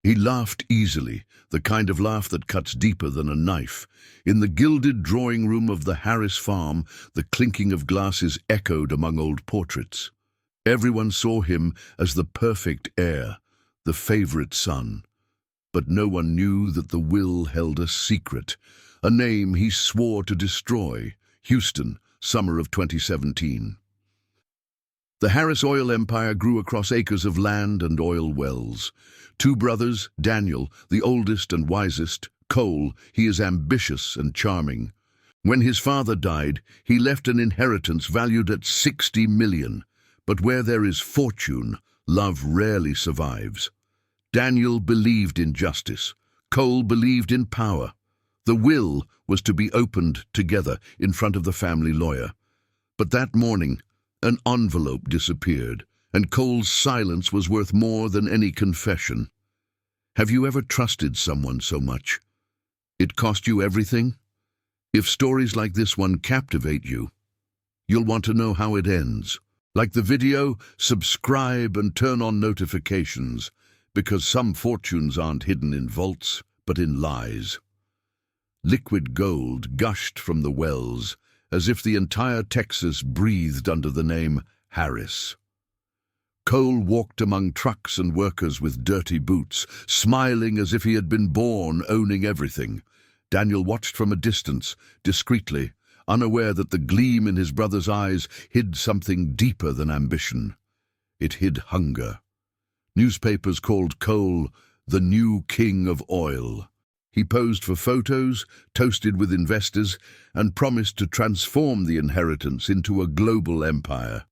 He laughed easily, the kind of laugh that cuts deeper than a knife. In the gilded drawing room of the Harris farm, the clinking of glasses echoed among old portraits. Everyone saw him as the perfect heir, the favorite son. But no one knew that the will held a secret, a name he swore to destroy. Houston, summer of 2017. The Harris oil empire grew across acres of land and oil wells. Two brothers, Daniel, the oldest and wisest, Cole, he is ambitious and charming. When his father died, he left an inheritance valued at 60 million. But where there is fortune, love rarely survives. Daniel believed in justice. Cole believed in power. The will was to be opened together in front of the family lawyer. But that morning, an envelope disappeared, and Cole's silence was worth more than any confession. Have you ever trusted someone so much? It cost you everything? If stories like this one captivate you, you'll want to know how it ends. Like the video, subscribe and turn on notifications, because some fortunes aren't hidden in vaults, but in lies. Liquid gold gushed from the wells, as if the entire Texas breathed under the name Harris. Cole walked among trucks and workers with dirty boots, smiling as if he had been born owning everything. Daniel watched from a distance, discreetly, unaware that the gleam in his brother's eyes hid something deeper than ambition. It hid hunger. Newspapers called Cole the new king of oil. He posed for photos, toasted with investors, and promised to transform the inheritance into a global empire.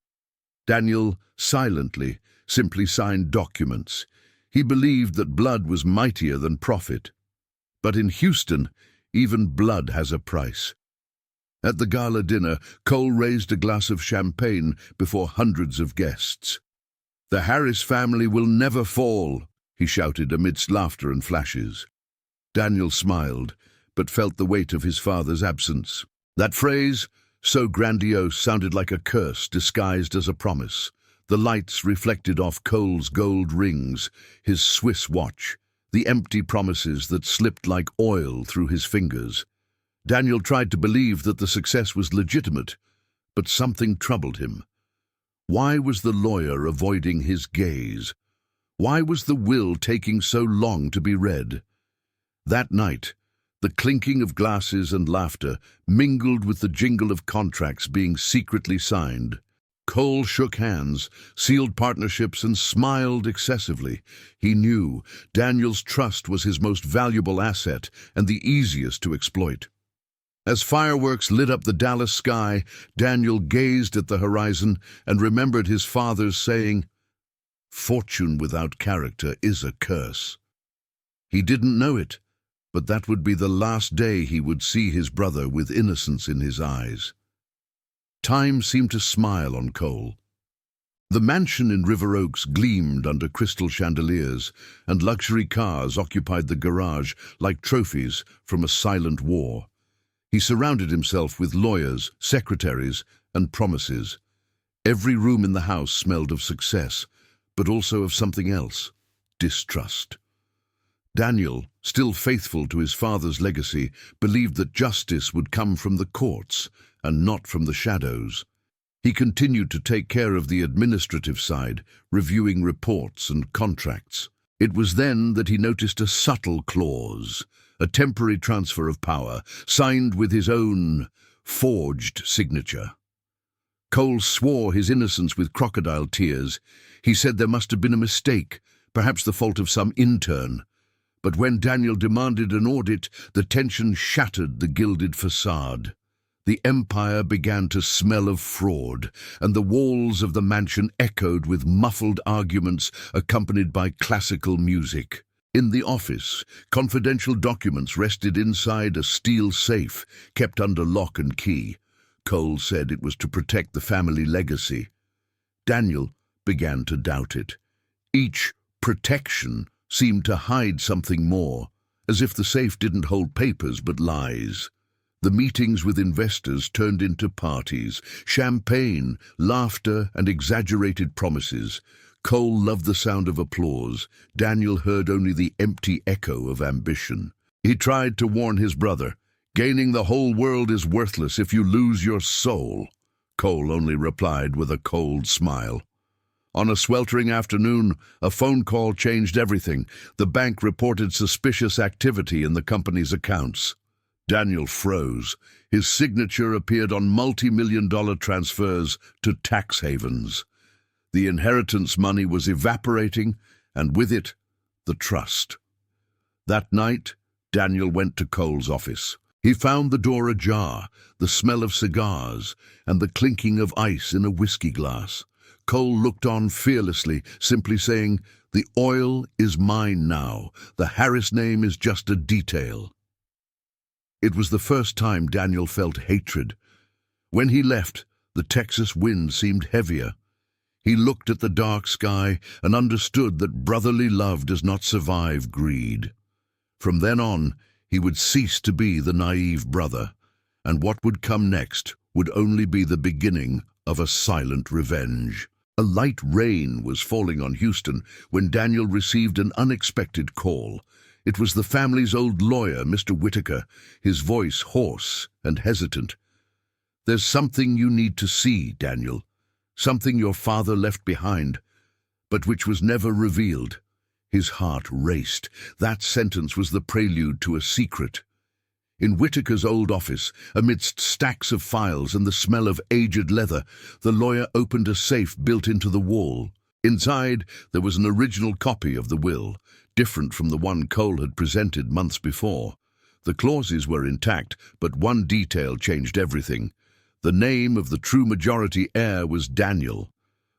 Daniel, silently, simply signed documents. He believed that blood was mightier than profit. But in Houston, even blood has a price. At the gala dinner, Cole raised a glass of champagne before hundreds of guests. "The Harris family will never fall," he shouted amidst laughter and flashes. Daniel smiled, but felt the weight of his father's absence. That phrase, so grandiose, sounded like a curse disguised as a promise. The lights reflected off Cole's gold rings, his Swiss watch, the empty promises that slipped like oil through his fingers. Daniel tried to believe that the success was legitimate, but something troubled him. Why was the lawyer avoiding his gaze? Why was the will taking so long to be read? That night, the clinking of glasses and laughter mingled with the jingle of contracts being secretly signed. Cole shook hands, sealed partnerships, and smiled excessively. He knew Daniel's trust was his most valuable asset and the easiest to exploit. As fireworks lit up the Dallas sky, Daniel gazed at the horizon and remembered his father's saying, "Fortune without character is a curse." He didn't know it, but that would be the last day he would see his brother with innocence in his eyes. Time seemed to smile on Cole. The mansion in River Oaks gleamed under crystal chandeliers, and luxury cars occupied the garage like trophies from a silent war. He surrounded himself with lawyers, secretaries, and promises. Every room in the house smelled of success, but also of something else: distrust. Daniel, still faithful to his father's legacy, believed that justice would come from the courts and not from the shadows. He continued to take care of the administrative side, reviewing reports and contracts. It was then that he noticed a subtle clause, a temporary transfer of power, signed with his own forged signature. Cole swore his innocence with crocodile tears. He said there must have been a mistake, perhaps the fault of some intern. But when Daniel demanded an audit, the tension shattered the gilded facade. The empire began to smell of fraud, and the walls of the mansion echoed with muffled arguments accompanied by classical music. In the office, confidential documents rested inside a steel safe, kept under lock and key. Cole said it was to protect the family legacy. Daniel began to doubt it. Each protection seemed to hide something more, as if the safe didn't hold papers but lies. The meetings with investors turned into parties, champagne, laughter, and exaggerated promises. Cole loved the sound of applause. Daniel heard only the empty echo of ambition. He tried to warn his brother, "Gaining the whole world is worthless if you lose your soul." Cole only replied with a cold smile. On a sweltering afternoon, a phone call changed everything. The bank reported suspicious activity in the company's accounts. Daniel froze. His signature appeared on multi-million-dollar transfers to tax havens. The inheritance money was evaporating, and with it, the trust. That night, Daniel went to Cole's office. He found the door ajar, the smell of cigars, and the clinking of ice in a whiskey glass. Cole looked on fearlessly, simply saying, "The oil is mine now. The Harris name is just a detail." It was the first time Daniel felt hatred. When he left, the Texas wind seemed heavier. He looked at the dark sky and understood that brotherly love does not survive greed. From then on, he would cease to be the naive brother, and what would come next would only be the beginning of a silent revenge. A light rain was falling on Houston when Daniel received an unexpected call. It was the family's old lawyer, Mr. Whitaker, his voice hoarse and hesitant. "There's something you need to see, Daniel. Something your father left behind, but which was never revealed." His heart raced. That sentence was the prelude to a secret. In Whitaker's old office, amidst stacks of files and the smell of aged leather, the lawyer opened a safe built into the wall. Inside, there was an original copy of the will, different from the one Cole had presented months before. The clauses were intact, but one detail changed everything. The name of the true majority heir was Daniel.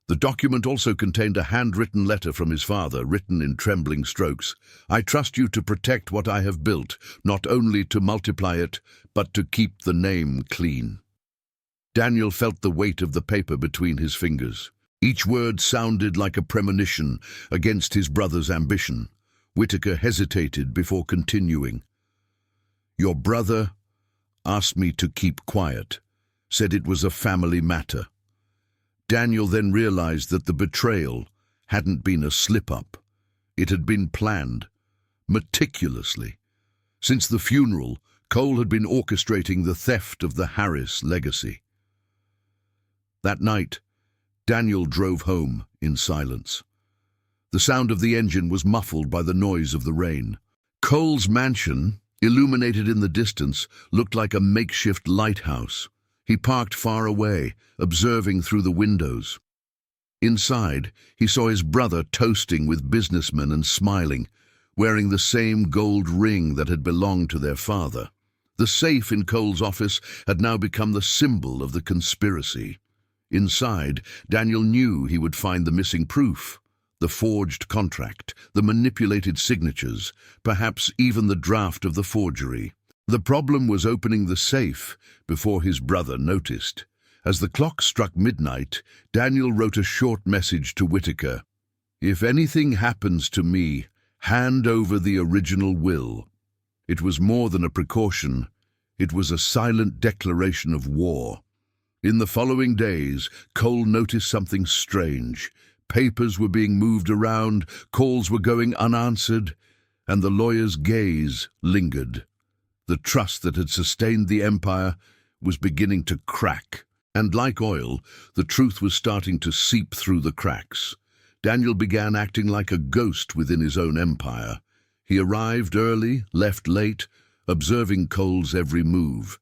The document also contained a handwritten letter from his father, written in trembling strokes. "I trust you to protect what I have built, not only to multiply it, but to keep the name clean." Daniel felt the weight of the paper between his fingers. Each word sounded like a premonition against his brother's ambition. Whitaker hesitated before continuing. "Your brother asked me to keep quiet, said it was a family matter." Daniel then realized that the betrayal hadn't been a slip-up. It had been planned, meticulously. Since the funeral, Cole had been orchestrating the theft of the Harris legacy. That night, Daniel drove home in silence. The sound of the engine was muffled by the noise of the rain. Cole's mansion, illuminated in the distance, looked like a makeshift lighthouse. He parked far away, observing through the windows. Inside, he saw his brother toasting with businessmen and smiling, wearing the same gold ring that had belonged to their father. The safe in Cole's office had now become the symbol of the conspiracy. Inside, Daniel knew he would find the missing proof, the forged contract, the manipulated signatures, perhaps even the draft of the forgery. The problem was opening the safe before his brother noticed. As the clock struck midnight, Daniel wrote a short message to Whitaker. "If anything happens to me, hand over the original will." It was more than a precaution. It was a silent declaration of war. In the following days, Cole noticed something strange. Papers were being moved around, calls were going unanswered, and the lawyer's gaze lingered. The trust that had sustained the empire was beginning to crack, and like oil, the truth was starting to seep through the cracks. Daniel began acting like a ghost within his own empire. He arrived early, left late, observing Cole's every move.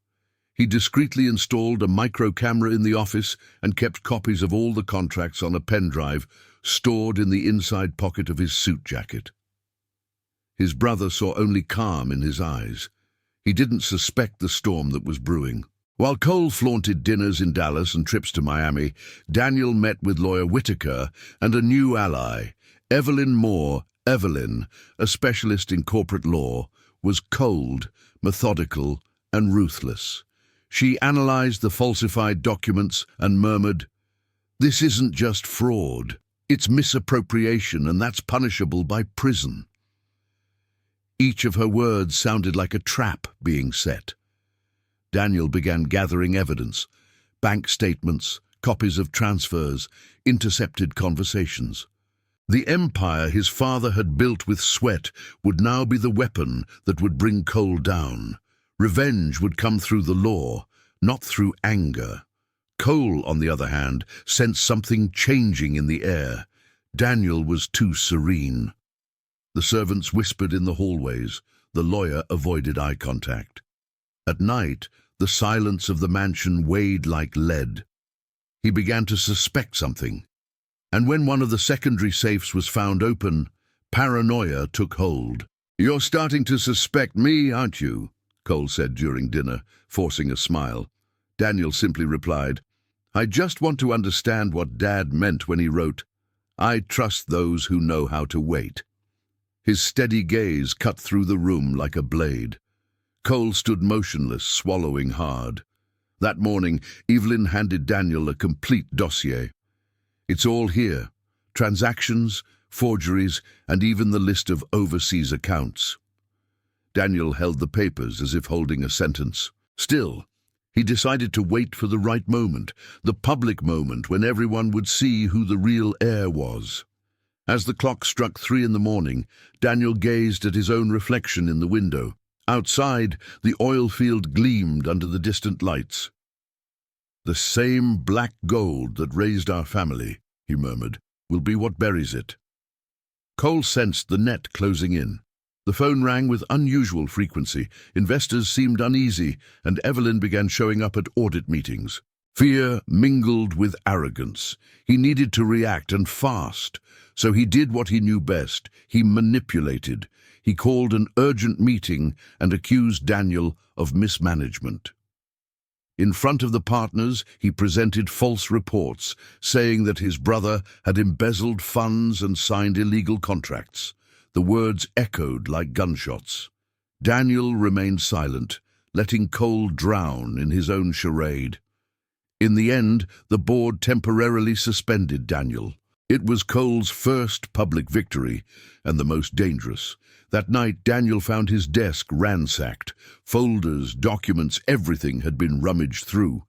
He discreetly installed a micro camera in the office and kept copies of all the contracts on a pen drive stored in the inside pocket of his suit jacket. His brother saw only calm in his eyes. He didn't suspect the storm that was brewing. While Cole flaunted dinners in Dallas and trips to Miami, Daniel met with lawyer Whitaker and a new ally. Evelyn Moore, Evelyn, a specialist in corporate law, was cold, methodical, and ruthless. She analyzed the falsified documents and murmured, "This isn't just fraud. It's misappropriation, and that's punishable by prison." Each of her words sounded like a trap being set. Daniel began gathering evidence, bank statements, copies of transfers, intercepted conversations. The empire his father had built with sweat would now be the weapon that would bring Cole down. Revenge would come through the law, not through anger. Cole, on the other hand, sensed something changing in the air. Daniel was too serene. The servants whispered in the hallways. The lawyer avoided eye contact. At night, the silence of the mansion weighed like lead. He began to suspect something. And when one of the secondary safes was found open, paranoia took hold. "You're starting to suspect me, aren't you?" Cole said during dinner, forcing a smile. Daniel simply replied, "I just want to understand what Dad meant when he wrote, 'I trust those who know how to wait.'" His steady gaze cut through the room like a blade. Cole stood motionless, swallowing hard. That morning, Evelyn handed Daniel a complete dossier. "It's all here. Transactions, forgeries, and even the list of overseas accounts." Daniel held the papers as if holding a sentence. Still, he decided to wait for the right moment, the public moment when everyone would see who the real heir was. As the clock struck 3 in the morning, Daniel gazed at his own reflection in the window. Outside, the oil field gleamed under the distant lights. "The same black gold that raised our family," he murmured, "will be what buries it." Cole sensed the net closing in. The phone rang with unusual frequency. Investors seemed uneasy, and Evelyn began showing up at audit meetings. Fear mingled with arrogance. He needed to react, and fast. So he did what he knew best. He manipulated. He called an urgent meeting and accused Daniel of mismanagement. In front of the partners, he presented false reports, saying that his brother had embezzled funds and signed illegal contracts. The words echoed like gunshots. Daniel remained silent, letting Cole drown in his own charade. In the end, the board temporarily suspended Daniel. It was Cole's first public victory, and the most dangerous. That night, Daniel found his desk ransacked. Folders, documents, everything had been rummaged through.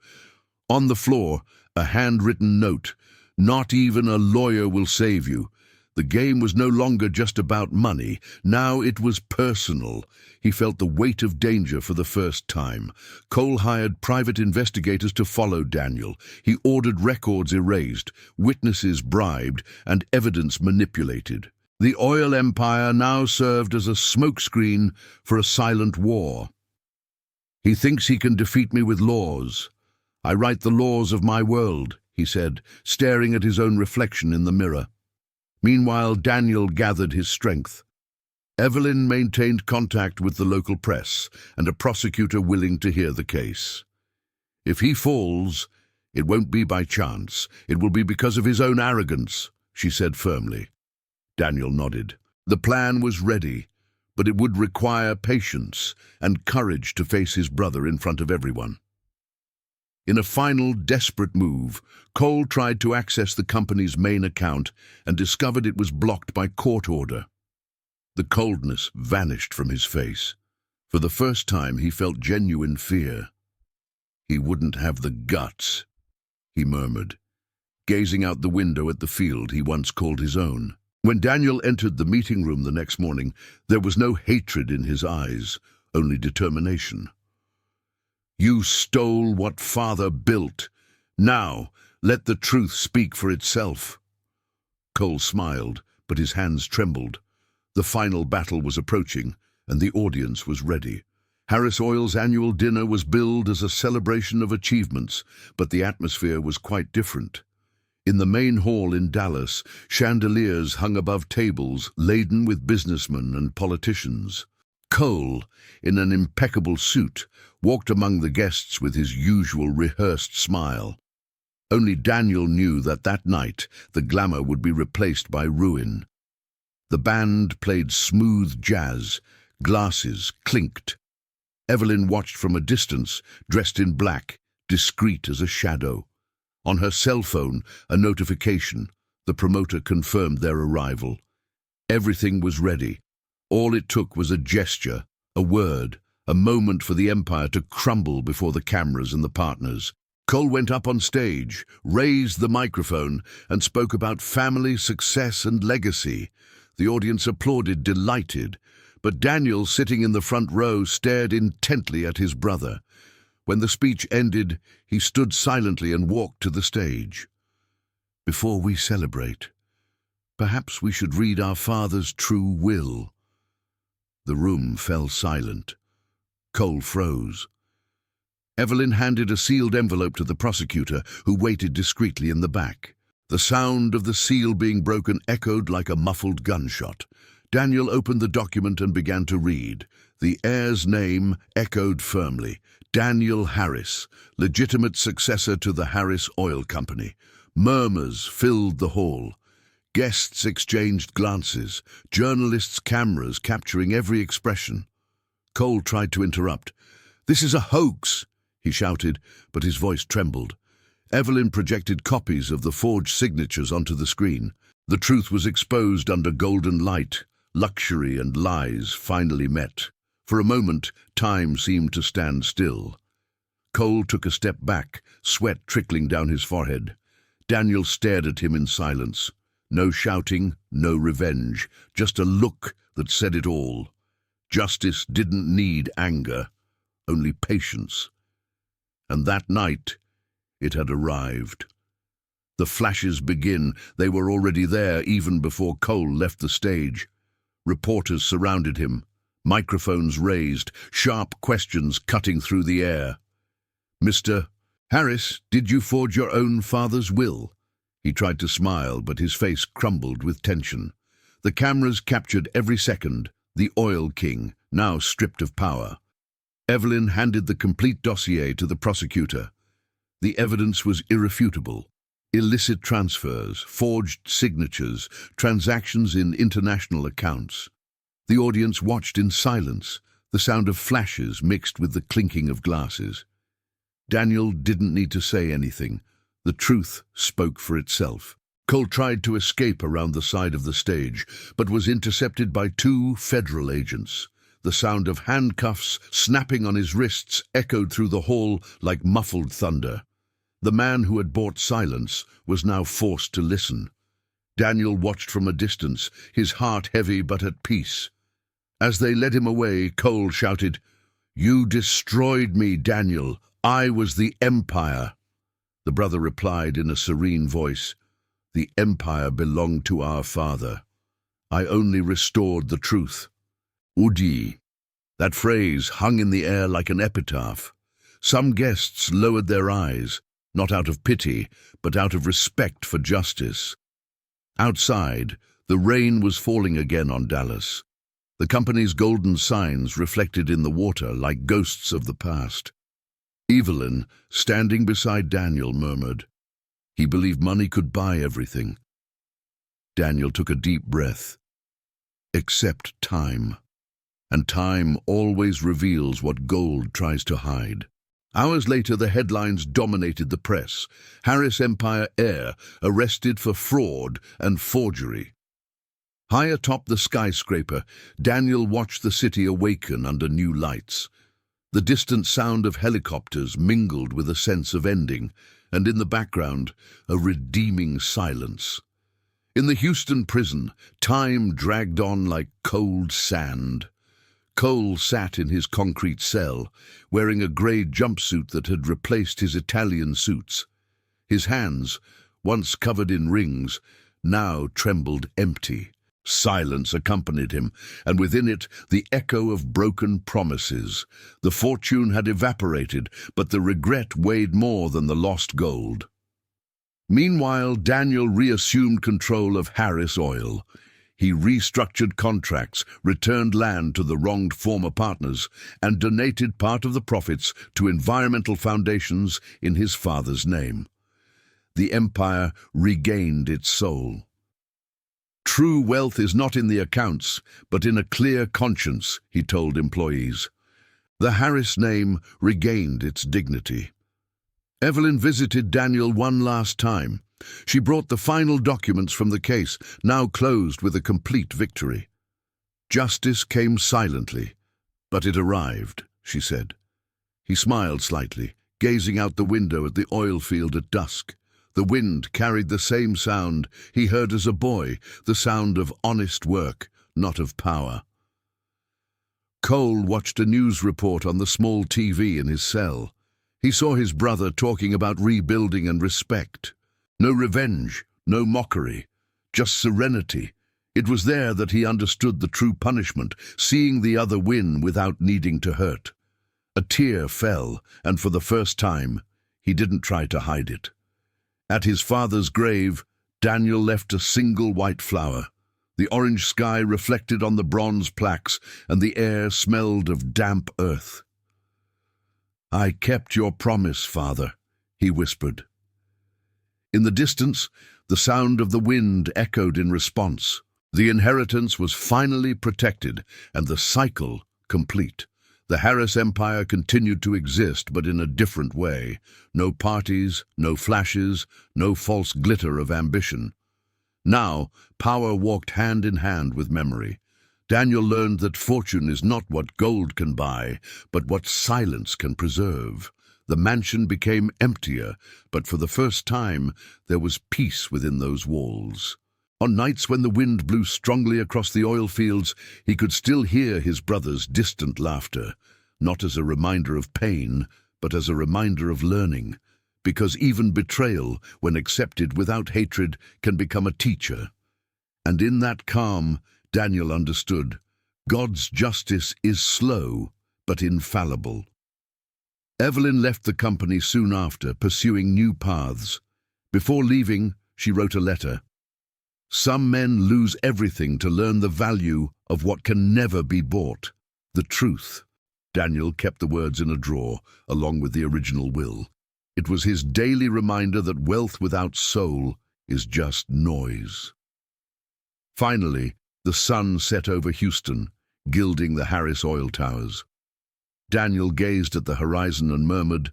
On the floor, a handwritten note. "Not even a lawyer will save you." The game was no longer just about money. Now it was personal. He felt the weight of danger for the first time. Cole hired private investigators to follow Daniel. He ordered records erased, witnesses bribed, and evidence manipulated. The oil empire now served as a smokescreen for a silent war. "He thinks he can defeat me with laws. I write the laws of my world," he said, staring at his own reflection in the mirror. Meanwhile, Daniel gathered his strength. Evelyn maintained contact with the local press and a prosecutor willing to hear the case. "If he falls, it won't be by chance. It will be because of his own arrogance," she said firmly. Daniel nodded. The plan was ready, but it would require patience and courage to face his brother in front of everyone. In a final, desperate move, Cole tried to access the company's main account and discovered it was blocked by court order. The coldness vanished from his face. For the first time, he felt genuine fear. "He wouldn't have the guts," he murmured, gazing out the window at the field he once called his own. When Daniel entered the meeting room the next morning, there was no hatred in his eyes, only determination. "You stole what Father built. Now, let the truth speak for itself." Cole smiled, but his hands trembled. The final battle was approaching, and the audience was ready. Harris Oil's annual dinner was billed as a celebration of achievements, but the atmosphere was quite different. In the main hall in Dallas, chandeliers hung above tables laden with businessmen and politicians. Cole, in an impeccable suit, walked among the guests with his usual rehearsed smile. Only Daniel knew that that night the glamour would be replaced by ruin. The band played smooth jazz, glasses clinked. Evelyn watched from a distance, dressed in black, discreet as a shadow. On her cell phone, a notification. The promoter confirmed their arrival. Everything was ready. All it took was a gesture, a word, a moment for the empire to crumble before the cameras and the partners. Cole went up on stage, raised the microphone, and spoke about family, success, and legacy. The audience applauded, delighted, but Daniel, sitting in the front row, stared intently at his brother. When the speech ended, he stood silently and walked to the stage. "Before we celebrate, perhaps we should read our father's true will." The room fell silent. Cole froze. Evelyn handed a sealed envelope to the prosecutor, who waited discreetly in the back. The sound of the seal being broken echoed like a muffled gunshot. Daniel opened the document and began to read. The heir's name echoed firmly. Daniel Harris, legitimate successor to the Harris Oil Company. Murmurs filled the hall. Guests exchanged glances, journalists' cameras capturing every expression. Cole tried to interrupt. "This is a hoax," he shouted, but his voice trembled. Evelyn projected copies of the forged signatures onto the screen. The truth was exposed under golden light. Luxury and lies finally met. For a moment, time seemed to stand still. Cole took a step back, sweat trickling down his forehead. Daniel stared at him in silence. No shouting, no revenge, just a look that said it all. Justice didn't need anger, only patience. And that night, it had arrived. The flashes begin. They were already there even before Cole left the stage. Reporters surrounded him, microphones raised, sharp questions cutting through the air. "Mr. Harris, did you forge your own father's will?" He tried to smile, but his face crumbled with tension. The cameras captured every second, the oil king, now stripped of power. Evelyn handed the complete dossier to the prosecutor. The evidence was irrefutable. Illicit transfers, forged signatures, transactions in international accounts. The audience watched in silence, the sound of flashes mixed with the clinking of glasses. Daniel didn't need to say anything. The truth spoke for itself. Cole tried to escape around the side of the stage, but was intercepted by 2 federal agents. The sound of handcuffs snapping on his wrists echoed through the hall like muffled thunder. The man who had bought silence was now forced to listen. Daniel watched from a distance, his heart heavy but at peace. As they led him away, Cole shouted, "You destroyed me, Daniel. I was the Empire." The brother replied in a serene voice, "The Empire belonged to our father. I only restored the truth." Udi. That phrase hung in the air like an epitaph. Some guests lowered their eyes, not out of pity, but out of respect for justice. Outside, the rain was falling again on Dallas. The company's golden signs reflected in the water like ghosts of the past. Evelyn, standing beside Daniel, murmured, "He believed money could buy everything." Daniel took a deep breath. "Except time. And time always reveals what gold tries to hide." Hours later, the headlines dominated the press. Harris Empire heir arrested for fraud and forgery. High atop the skyscraper, Daniel watched the city awaken under new lights. The distant sound of helicopters mingled with a sense of ending, and in the background, a redeeming silence. In the Houston prison, time dragged on like cold sand. Cole sat in his concrete cell, wearing a grey jumpsuit that had replaced his Italian suits. His hands, once covered in rings, now trembled empty. Silence accompanied him, and within it the echo of broken promises. The fortune had evaporated, but the regret weighed more than the lost gold. Meanwhile, Daniel reassumed control of Harris Oil. He restructured contracts, returned land to the wronged former partners, and donated part of the profits to environmental foundations in his father's name. The empire regained its soul. "True wealth is not in the accounts, but in a clear conscience," he told employees. The Harris name regained its dignity. Evelyn visited Daniel one last time. She brought the final documents from the case, now closed with a complete victory. "Justice came silently, but it arrived," she said. He smiled slightly, gazing out the window at the oil field at dusk. The wind carried the same sound he heard as a boy, the sound of honest work, not of power. Cole watched a news report on the small TV in his cell. He saw his brother talking about rebuilding and respect. No revenge, no mockery, just serenity. It was there that he understood the true punishment, seeing the other win without needing to hurt. A tear fell, and for the first time, he didn't try to hide it. At his father's grave, Daniel left a single white flower. The orange sky reflected on the bronze plaques, and the air smelled of damp earth. "I kept your promise, Father," he whispered. In the distance, the sound of the wind echoed in response. The inheritance was finally protected, and the cycle complete. The Harris Empire continued to exist, but in a different way. No parties, no flashes, no false glitter of ambition. Now, power walked hand in hand with memory. Daniel learned that fortune is not what gold can buy, but what silence can preserve. The mansion became emptier, but for the first time, there was peace within those walls. On nights when the wind blew strongly across the oil fields, he could still hear his brother's distant laughter, not as a reminder of pain, but as a reminder of learning. Because even betrayal, when accepted without hatred, can become a teacher. And in that calm, Daniel understood, God's justice is slow, but infallible. Evelyn left the company soon after, pursuing new paths. Before leaving, she wrote a letter. "Some men lose everything to learn the value of what can never be bought, the truth." Daniel kept the words in a drawer, along with the original will. It was his daily reminder that wealth without soul is just noise. Finally, the sun set over Houston, gilding the Harris oil towers. Daniel gazed at the horizon and murmured,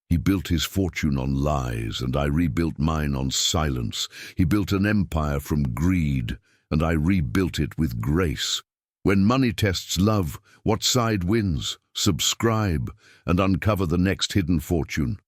"He built his fortune on lies, and I rebuilt mine on silence. He built an empire from greed, and I rebuilt it with grace. When money tests love, what side wins? Subscribe and uncover the next hidden fortune."